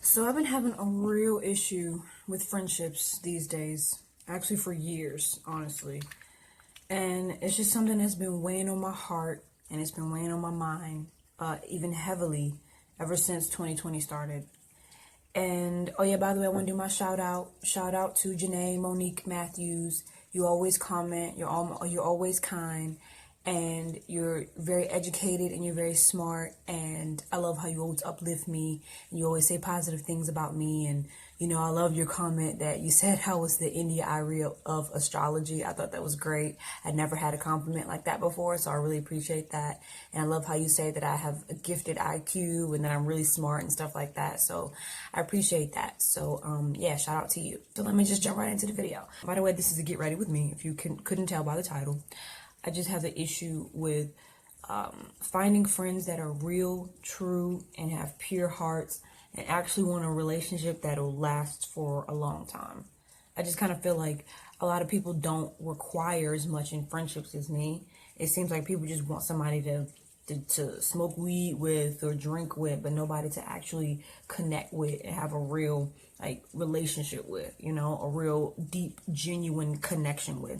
So I've been having a real issue with friendships these days, actually for years, honestly. And it's just something that's been weighing on my heart and it's been weighing on my mind, even heavily ever since 2020 started. And oh yeah, by the way, I want to do my shout out. Shout out to Janae Monique Matthews. You always comment. You're always kind, and you're very educated and you're very smart. And I love how you always uplift me and you always say positive things about me. And I love your comment that you said I was the India Aria of astrology. I thought that was great. I'd never had a compliment like that before, so I really appreciate that. And I love how you say that I have a gifted IQ and that I'm really smart and stuff like that. So I appreciate that. So yeah, shout out to you. So let me just jump right into the video. By the way, this is a Get Ready With Me, if you couldn't tell by the title. I just have the issue with finding friends that are real, true, and have pure hearts and actually want a relationship that'll last for a long time. I just kind of feel like a lot of people don't require as much in friendships as me. It seems like people just want somebody to smoke weed with or drink with, but nobody to actually connect with and have a real relationship with, a real deep, genuine connection with.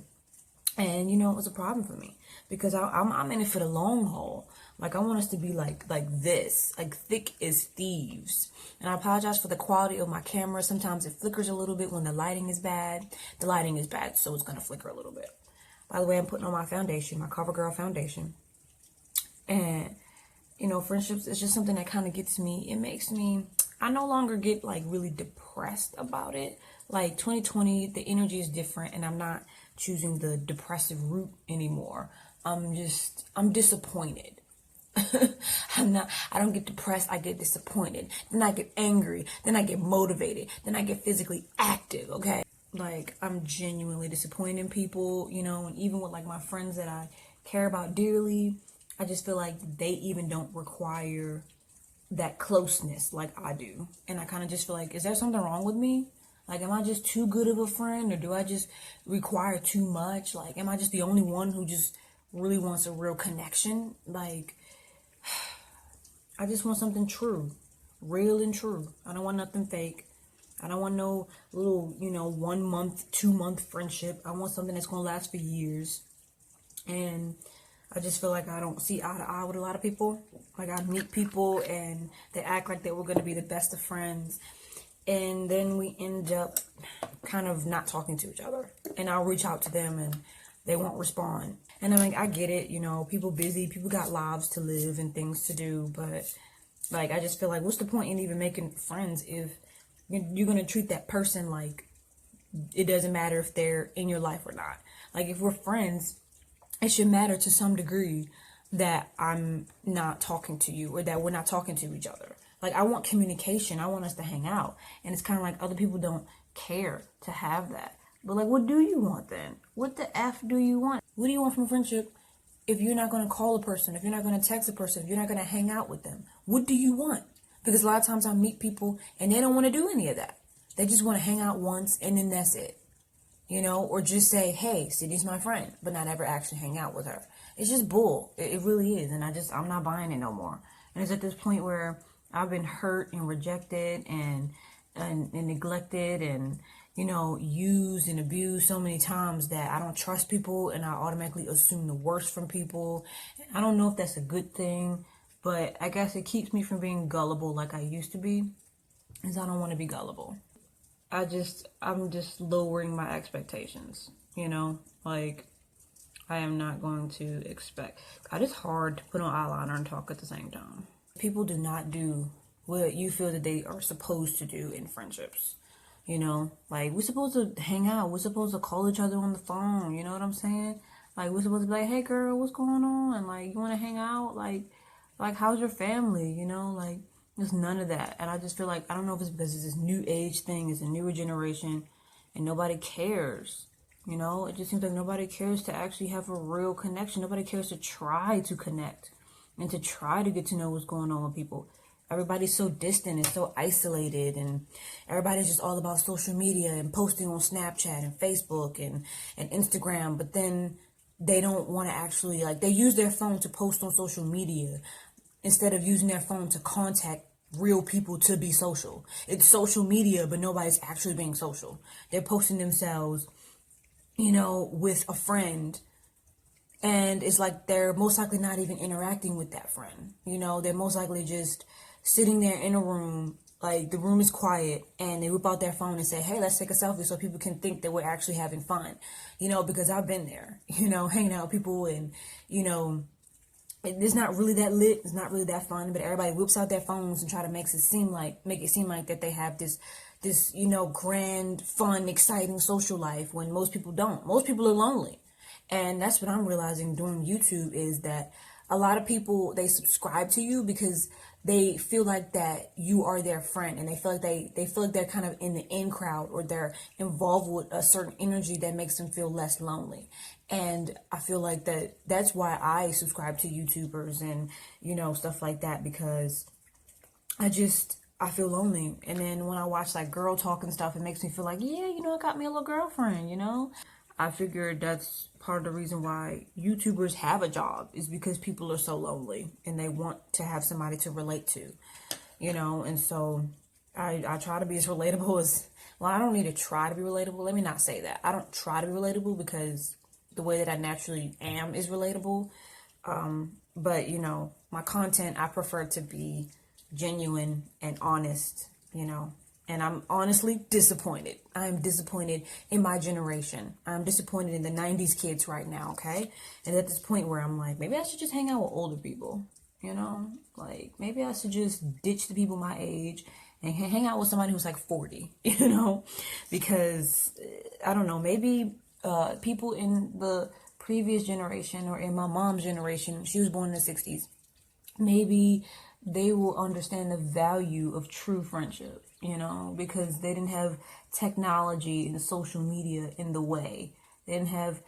And it was a problem for me because I'm in it for the long haul. Like, I want us to be like this, like thick as thieves. And I apologize for the quality of my camera. Sometimes it flickers a little bit when the lighting is bad. The lighting is bad, so it's gonna flicker a little bit. By the way, I'm putting on my foundation, my CoverGirl foundation. And friendships is just something that kind of gets me. It makes me. I no longer get really depressed about it. Like 2020, the energy is different, and I'm not choosing the depressive route anymore. I'm disappointed. I don't get depressed, I get disappointed. Then I get angry, then I get motivated, then I get physically active, okay? Like, I'm genuinely disappointed in people, and even with my friends that I care about dearly, I just feel like they even don't require that closeness like I do. And I kind of just feel like, is there something wrong with me? Like, am I just too good of a friend, or do I just require too much? Like, am I just the only one who just really wants a real connection? Like, I just want something true, real and true. I don't want nothing fake. I don't want no little, 1 month, 2 month friendship. I want something that's going to last for years. And I just feel like I don't see eye to eye with a lot of people. Like, I meet people and they act like they were going to be the best of friends. And then we end up kind of not talking to each other. And I'll reach out to them and they won't respond. And I'm like, I get it, people busy, people got lives to live and things to do. But I just feel like, what's the point in even making friends if you're going to treat that person like it doesn't matter if they're in your life or not? Like, if we're friends, it should matter to some degree that I'm not talking to you or that we're not talking to each other. Like, I want communication. I want us to hang out. And it's kind of like other people don't care to have that. But what do you want then? What the F do you want? What do you want from a friendship if you're not going to call a person, if you're not going to text a person, if you're not going to hang out with them? What do you want? Because a lot of times I meet people and they don't want to do any of that. They just want to hang out once and then that's it. Or just say, hey, Sydney's my friend, but not ever actually hang out with her. It's just bull. It really is. And I'm not buying it no more. And it's at this point where I've been hurt and rejected and neglected and, used and abused so many times that I don't trust people and I automatically assume the worst from people. I don't know if that's a good thing, but I guess it keeps me from being gullible like I used to be, because I don't want to be gullible. I'm just lowering my expectations, I am not going to expect. God, it's hard to put on eyeliner and talk at the same time. People do not do what you feel that they are supposed to do in friendships. We're supposed to hang out. We're supposed to call each other on the phone. You know what I'm saying? We're supposed to be like, hey girl, what's going on? You want to hang out? How's your family? There's none of that. And I just feel like, I don't know if it's because it's this new age thing, it's a newer generation, and nobody cares. It just seems like nobody cares to actually have a real connection. Nobody cares to try to connect and to try to get to know what's going on with people. Everybody's so distant and so isolated, and everybody's just all about social media and posting on Snapchat and Facebook and Instagram, but then they don't want to actually, they use their phone to post on social media instead of using their phone to contact real people to be social. It's social media, but nobody's actually being social. They're posting themselves, with a friend, and it's like they're most likely not even interacting with that friend. They're most likely just sitting there in a room, like the room is quiet, and they whip out their phone and say, hey, let's take a selfie so people can think that we're actually having fun. Because I've been there, hanging out with people, and it's not really that lit, it's not really that fun, but everybody whips out their phones and try to make it seem like that they have this grand, fun, exciting social life, when most people don't. Most people are lonely. And that's what I'm realizing doing YouTube, is that a lot of people, they subscribe to you because they feel like that you are their friend, and they feel like they're kind of in the in crowd, or they're involved with a certain energy that makes them feel less lonely. And I feel like that's why I subscribe to YouTubers and stuff like that, because I feel lonely. And then when I watch like girl talk and stuff, it makes me feel like, yeah, I got me a little girlfriend. I figured that's part of the reason why YouTubers have a job, is because people are so lonely and they want to have somebody to relate to, and so I try to be as relatable as, well, I don't need to try to be relatable. Let me not say that. I don't try to be relatable, because the way that I naturally am is relatable. But my content, I prefer to be genuine and honest, and I'm honestly disappointed. I'm disappointed in my generation. I'm disappointed in the 90s kids right now, okay? And at this point where I'm like, maybe I should just hang out with older people, Like, maybe I should just ditch the people my age and hang out with somebody who's like 40, Because, I don't know, maybe people in the previous generation, or in my mom's generation, she was born in the 60s, maybe they will understand the value of true friendship, because they didn't have technology and social media in the way. They didn't have,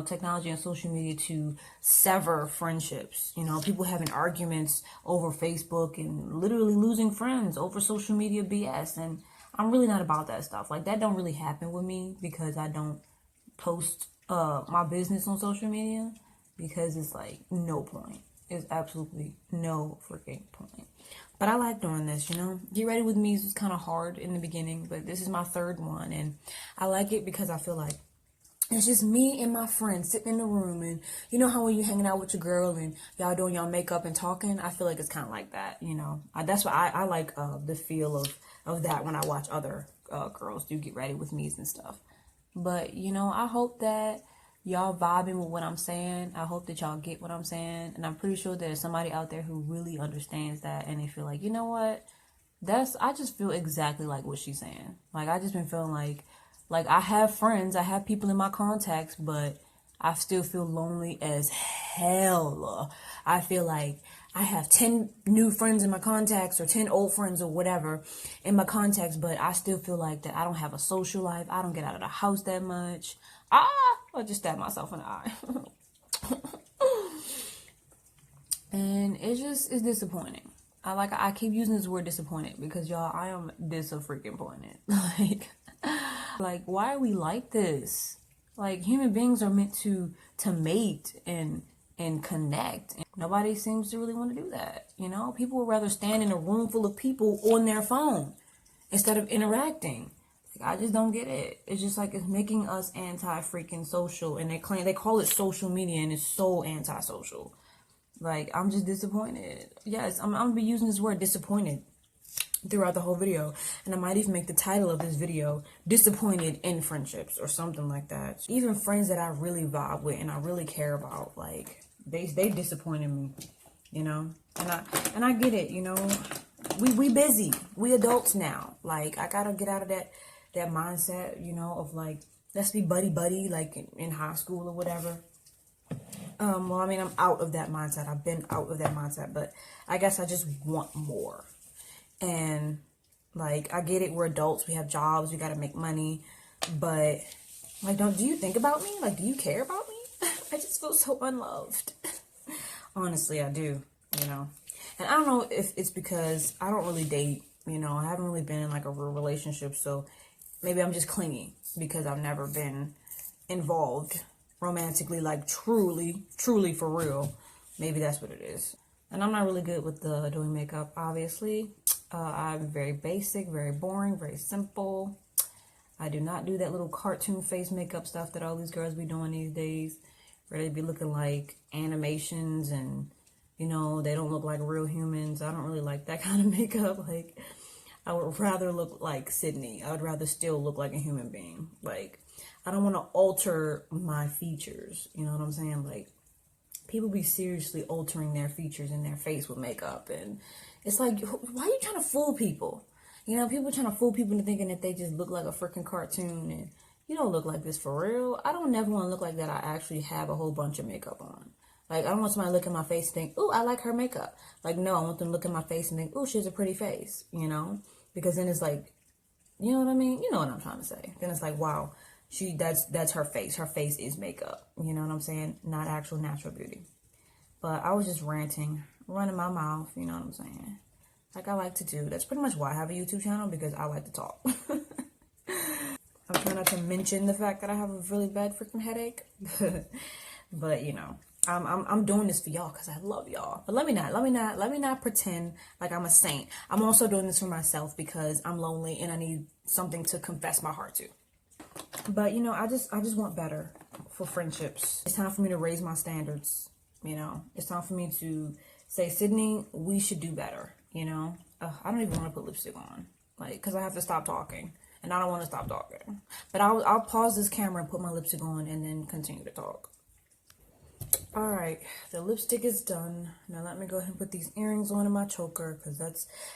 technology and social media to sever friendships. People having arguments over Facebook and literally losing friends over social media BS. And I'm really not about that stuff. Like, that don't really happen with me, because I don't post my business on social media, because it's like no point. It's absolutely no freaking point. But I like doing this, Get Ready With Me was kind of hard in the beginning, but this is my third one, and I like it because I feel like it's just me and my friends sitting in the room, and how when you're hanging out with your girl and y'all doing y'all makeup and talking, I feel like it's kind of like that, That's why I like the feel of that when I watch other girls do Get Ready With Me's and stuff. But, I hope that y'all vibing with what I'm saying. I hope that y'all get what I'm saying. And I'm pretty sure there's somebody out there who really understands that, and they feel like, you know what? I just feel exactly like what she's saying. Like, I just been feeling like I have friends, I have people in my contacts, but I still feel lonely as hell. I feel like I have 10 new friends in my contacts, or 10 old friends, or whatever in my contacts, but I still feel like that I don't have a social life. I don't get out of the house that much. I just stabbed myself in the eye. And it's disappointing. I keep using this word disappointed, because y'all, I am freaking pointed. Like, why are we like this? Like, human beings are meant to mate and connect. And nobody seems to really want to do that. People would rather stand in a room full of people on their phone instead of interacting. Like, I just don't get it. It's just like, it's making us anti-freaking social, and they call it social media, and it's so anti-social. Like, I'm just disappointed. Yes, I'm gonna be using this word disappointed throughout the whole video, and I might even make the title of this video "Disappointed in Friendships" or something like that. Even friends that I really vibe with and I really care about, like, they disappointed me, and I get it. We busy, we adults now. Like, I gotta get out of that mindset, of like, let's be buddy like in high school or whatever. Well, I mean, I'm out of that mindset. I've been out of that mindset, but I guess I just want more. And like, I get it, we're adults, we have jobs, we gotta make money, but like, do you think about me? Like, do you care about me? I just feel so unloved. Honestly, I do, And I don't know if it's because I don't really date, I haven't really been in like a real relationship, so maybe I'm just clingy because I've never been involved romantically, like truly for real. Maybe that's what it is. And I'm not really good with doing makeup, obviously. I'm very basic, very boring, very simple. I do not do that little cartoon face makeup stuff that all these girls be doing these days, where they be looking like animations and, you know, they don't look like real humans. I don't really like that kind of makeup. Like, I would rather look like Sydney. I would rather still look like a human being. Like, I don't want to alter my features. You know what I'm saying? Like, people be seriously altering their features in their face with makeup. And it's like, why are you trying to fool people? You know, people trying to fool people into thinking that they just look like a freaking cartoon. And you don't look like this for real. I don't never want to look like that. I actually have a whole bunch of makeup on. Like, I don't want somebody to look at my face and think, ooh, I like her makeup. Like, no, I want them to look at my face and think, ooh, she has a pretty face, you know? Because then it's like, you know what I mean? You know what I'm trying to say. Then it's like, wow, that's her face. Her face is makeup. You know what I'm saying? Not actual natural beauty. But I was just ranting, running my mouth, you know what I'm saying? Like I like to do. That's pretty much why I have a YouTube channel, because I like to talk. I'm trying not to mention the fact that I have a really bad freaking headache. But you know, I'm doing this for y'all because I love y'all. But let me not pretend like I'm a saint. I'm also doing this for myself because I'm lonely and I need something to confess my heart to. But you know, I just want better for friendships. It's time for me to raise my standards. You know, it's time for me to say, Sydney, we should do better. You know, I don't even want to put lipstick on, like, because I have to stop talking. And I don't want to stop talking. But I'll pause this camera and put my lipstick on and then continue to talk. Alright, the lipstick is done. Now let me go ahead and put these earrings on in my choker, because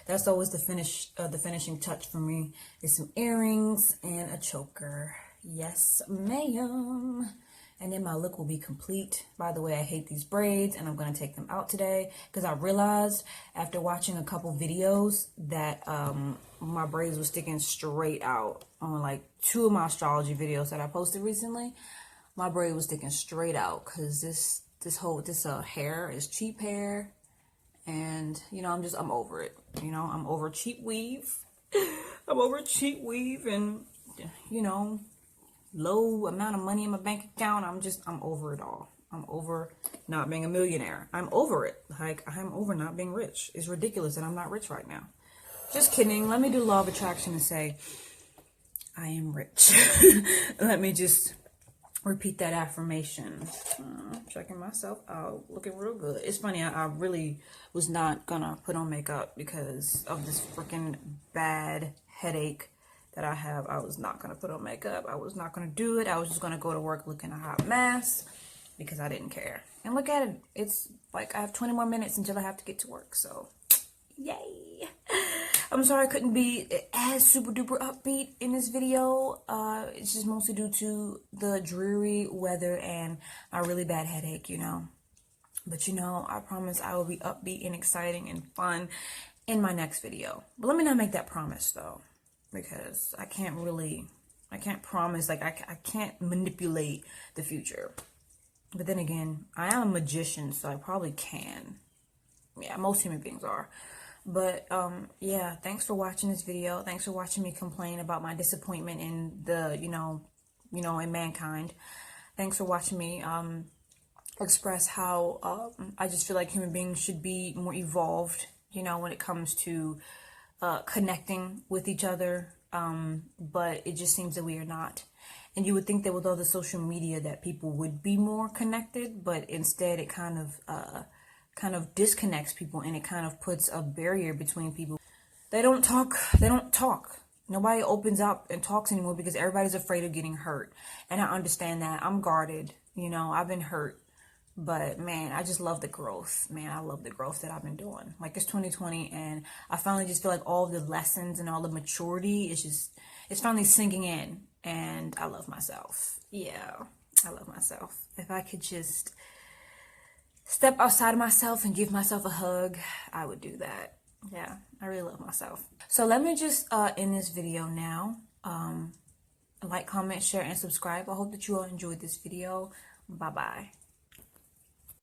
that's always the finishing touch for me. Is some earrings and a choker. Yes, ma'am. And then my look will be complete. By the way, I hate these braids and I'm going to take them out today because I realized after watching a couple videos that my braids were sticking straight out on like 2 of my astrology videos that I posted recently. My braid was sticking straight out because this hair is cheap hair, and you know, I'm over it. You know, I'm over cheap weave. I'm over cheap weave and, you know, low amount of money in my bank account. I'm over it all. I'm over not being a millionaire. I'm over it. Like, I'm over not being rich. It's ridiculous that I'm not rich right now. Just kidding. Let me do law of attraction and say, I am rich. Let me just repeat that affirmation. Checking myself out. Looking real good. It's funny. I really was not gonna put on makeup because of this freaking bad headache that I have. I was not going to put on makeup. I was not going to do it. I was just going to go to work looking a hot mess because I didn't care. And look at it. It's like I have 20 more minutes until I have to get to work. So, yay. I'm sorry I couldn't be as super duper upbeat in this video. It's just mostly due to the dreary weather and a really bad headache, you know. But, you know, I promise I will be upbeat and exciting and fun in my next video. But let me not make that promise, though. Because I can't promise, like, I can't manipulate the future. But then again, I am a magician, so I probably can. Yeah, most human beings are. But, yeah, thanks for watching this video. Thanks for watching me complain about my disappointment in the, you know, in mankind. Thanks for watching me, express how, I just feel like human beings should be more evolved, you know, when it comes to connecting with each other, but it just seems that we are not. And you would think that with all the social media that people would be more connected, but instead it kind of disconnects people, and it kind of puts a barrier between people. They don't talk. Nobody opens up and talks anymore because everybody's afraid of getting hurt. And I understand that. I'm guarded, you know, I've been hurt. But, man, I just love the growth. Man, I love the growth that I've been doing. Like, it's 2020, and I finally just feel like all the lessons and all the maturity it's finally sinking in. And I love myself. Yeah, I love myself. If I could just step outside of myself and give myself a hug, I would do that. Yeah, I really love myself. So let me just end this video now. Like, comment, share, and subscribe. I hope that you all enjoyed this video. Bye-bye.